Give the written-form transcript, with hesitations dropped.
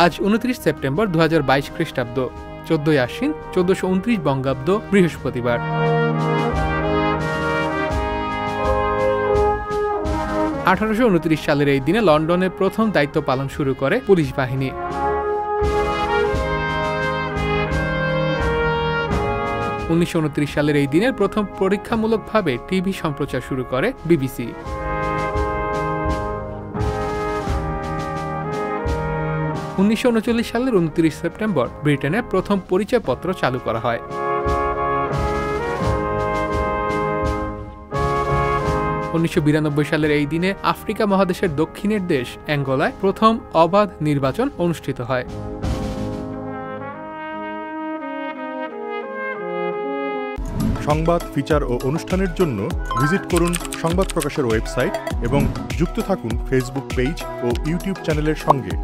আজ 29 সেপ্টেম্বর 2022 খ্রিস্টাব্দ, 14 আশ্বিন 1429 বঙ্গাব্দ, বৃহস্পতিবার। 1829 সালের এই দিনে লন্ডনে প্রথম দায়িত্ব পালন শুরু করে পুলিশ বাহিনী। 1929 সালের এই দিনের প্রথম পরীক্ষামূলকভাবে টিভি সম্প্রচার শুরু করে বিবিসি। 1939 সালের 29 সেপ্টেম্বর ব্রিটেনে প্রথম পরিচয়পত্র চালু করা হয়। 1992 সালের এই দিনে আফ্রিকা মহাদেশের দক্ষিণের দেশ অ্যাঙ্গোলায় প্রথম অবাধ নির্বাচন অনুষ্ঠিত হয়। সংবাদ, ফিচার ও অনুষ্ঠানের জন্য ভিজিট করুন সংবাদ প্রকাশের ওয়েবসাইট এবং যুক্ত থাকুন ফেসবুক পেজ ও ইউটিউব চ্যানেলের সঙ্গে।